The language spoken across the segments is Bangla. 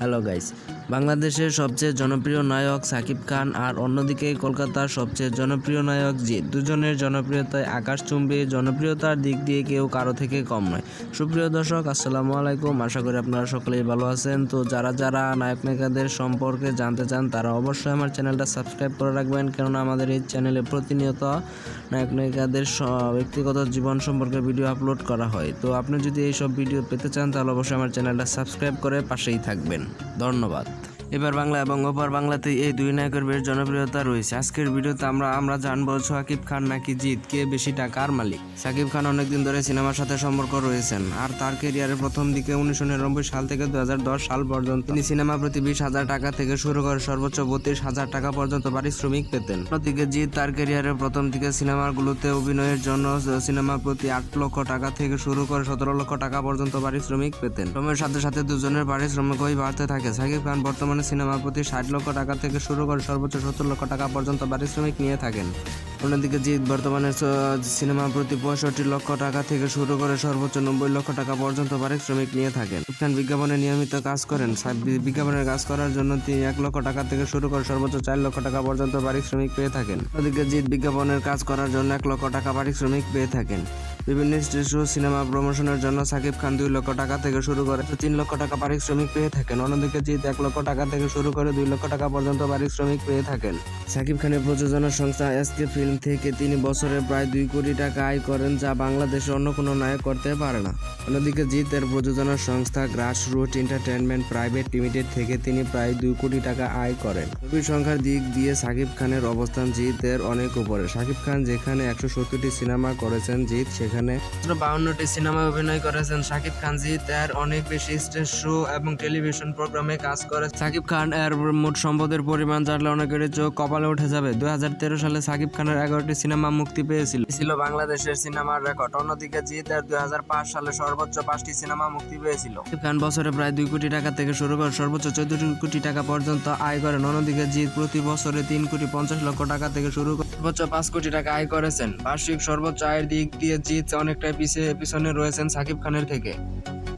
হ্যালো গাইস, বাংলাদেশের সবচেয়ে জনপ্রিয় নায়ক সাকিব খান আর অন্যদিকে কলকাতার সবচেয়ে জনপ্রিয় নায়ক জিৎ। দুজনের জনপ্রিয়তায় আকাশচুম্বী, জনপ্রিয়তার দিক দিয়ে কেউ কারো থেকে কম নয়। সুপ্রিয় দর্শক, আসসালামু আলাইকুম। আশা করি আপনারা সকলেই ভালো আছেন। তো যারা নায়ক নায়িকাদের সম্পর্কে জানতে চান তারা অবশ্যই আমার চ্যানেলটা সাবস্ক্রাইব করে রাখবেন, কেননা আমাদের এই চ্যানেলে প্রতিনিয়ত নায়ক নায়িকাদের ব্যক্তিগত জীবন সম্পর্কে ভিডিও আপলোড করা হয়। তো আপনি যদি এইসব ভিডিও পেতে চান তাহলে অবশ্যই আমার চ্যানেলটা সাবস্ক্রাইব করে পাশেই থাকবেন। ধন্যবাদ। এবার বাংলা এবং ওপার বাংলাতে এই দুই নায়কের বেশ জনপ্রিয়তা রয়েছে। আজকের ভিডিওতে আমরা জানবো সাকিব খান নাকি জিৎ, কে বেশি টাকার মালিক। সাকিব খান অনেকদিন ধরে সিনেমার সাথে সম্পর্ক রয়েছেন, আর তার ক্যারিয়ারের প্রথম দিকে 1999 সাল থেকে 2010 সাল পর্যন্ত তিনি সিনেমা প্রতি 20,000 টাকা থেকে শুরু করে সর্বোচ্চ 32,000 টাকা পর্যন্ত পারিশ্রমিক পেতেন। অন্যদিকে জিৎ তার ক্যারিয়ারের প্রথম দিকে সিনেমাগুলোতে অভিনয়ের জন্য সিনেমা প্রতি 8 লক্ষ টাকা থেকে শুরু করে 17 লক্ষ টাকা পর্যন্ত পারিশ্রমিক পেতেন। সময়ের সাথে সাথে দুজনের পারিশ্রমিকই বাড়তে থাকে। সাকিব খান বর্তমানে সিনেমার প্রতি 60 লক্ষ টাকা থেকে শুরু করে সর্বোচ্চ 70 লক্ষ টাকা পর্যন্ত পারিশ্রমিক নিয়ে থাকেন। অন্যদিকে জিৎ বর্তমানে সিনেমা প্রতি 65 লক্ষ টাকা থেকে শুরু করে সর্বোচ্চ 90 লক্ষ টাকা পর্যন্ত পারিশ্রমিক নিয়ে থাকেন। খান বিজ্ঞাপনে নিয়মিত কাজ করেন। বিজ্ঞাপনের কাজ করার জন্য তিনি 1 লক্ষ টাকা থেকে শুরু করে সর্বোচ্চ 4 লক্ষ টাকা পর্যন্ত পারিশ্রমিক পেয়ে থাকেন। অন্যদিকে জিৎ বিজ্ঞাপনের কাজ করার জন্য 1 লক্ষ টাকা পারিশ্রমিক পেয়ে থাকেন। বিভিন্ন স্টেজ সিনেমা প্রমোশনের জন্য সাকিব খান 2 লক্ষ টাকা থেকে শুরু করে 3 লক্ষ টাকা পারিশ্রমিক পেয়ে থাকেন। অন্যদিকে জিৎ 1 লক্ষ টাকা থেকে শুরু করে 2 লক্ষ টাকা পর্যন্ত পারিশ্রমিক পেয়ে থাকেন। সাকিব খানের প্রযোজনা সংস্থা এসকে ফিল্ম থেকে তিনি বছরে প্রায় 2 কোটি টাকা আয় করেন, যা বাংলাদেশে অন্য কোনো নায়ক করতে পারে না। অন্যদিকে জিতের প্রযোজনা সংস্থা গ্রাসরুট এন্টারটেইনমেন্ট প্রাইভেট লিমিটেড থেকে তিনি প্রায় 2 কোটি টাকা আয় করেন। ছবির সংখ্যার দিক দিয়ে সাকিব খানের অবস্থান জিতের অনেক উপরে। সাকিব খান যেখানে 170টি সিনেমা করেছেন, জিৎ সেখানে 52টি সিনেমায় অভিনয় করেছেন। সাকিব খান জিৎ এর অনেক বেশি স্টেজ শো এবং টেলিভিশন প্রোগ্রামে কাজ করে। সাকিব খান এর মোট সম্পদের পরিমাণ জানলে অনেকেরই চোখ কপালে উঠে যাবে। 2013 সালে সাকিব খানের 11টি সিনেমা মুক্তি পেয়েছিল বাংলাদেশের সিনেমার রেকর্ড। অন্যদিকে জিৎ এর 2005 সালে সর্বোচ্চ 5টি সিনেমা মুক্তি পেয়েছিল। সাকিব খান বছরে প্রায় 2 কোটি টাকা থেকে শুরু করে সর্বোচ্চ 14 কোটি টাকা পর্যন্ত আয় করেন। অন্যদিকে জিৎ প্রতি বছরে 3 কোটি 50 লক্ষ টাকা থেকে শুরু করে সর্বোচ্চ 5 কোটি টাকা আয় করেছেন। বার্ষিক সর্বোচ্চ আয়ের দিক দিয়ে জিৎ অনেকটাই পিছনে রয়েছেন সাকিব খানের থেকে।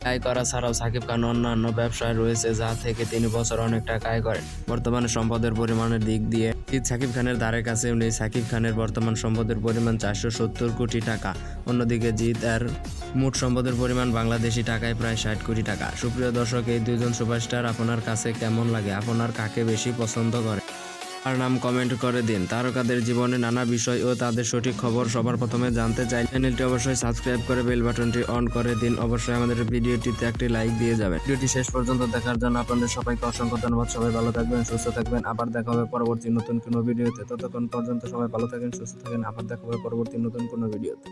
আয় করা ছাড়াও সাকিব খান অন্যান্য ব্যবসায় রয়েছে, যা থেকে তিনি বছর অনেক টাকা আয় করেন। বর্তমানে সম্পদের পরিমাণের দিক দিয়ে জিৎ সাকিব খানের ধারে কাছেও নেই। সাকিব খানের বর্তমান সম্পদের পরিমাণ 470 কোটি টাকা। অন্যদিকে জিৎ এর মোট সম্পদের পরিমাণ বাংলাদেশি টাকায় প্রায় 60 কোটি টাকা। সুপ্রিয় দর্শক, এই দুজন সুপারস্টার আপনার কাছে কেমন লাগে? আপনার কাকে বেশি পছন্দ করে? আর নাম কমেন্ট করে দিন। তারকাদের জীবনে নানা বিষয় ও তাদের সঠিক খবর সবার প্রথমে জানতে চাই চ্যানেলটি অবশ্যই সাবস্ক্রাইব করে বেল বাটনটি অন করে দিন। অবশ্যই আমাদের ভিডিওটিতে একটি লাইক দিয়ে যাবেন। ভিডিওটি শেষ পর্যন্ত দেখার জন্য আপনাদের সবাইকে অসংখ্য ধন্যবাদ। সবাই ভালো থাকবেন, সুস্থ থাকবেন। আবার দেখা হবে পরবর্তী নতুন কোনো ভিডিওতে। ততক্ষণ পর্যন্ত সবাই ভালো থাকেন, সুস্থ থাকেন। আবার দেখা হবে পরবর্তী নতুন কোনো ভিডিওতে।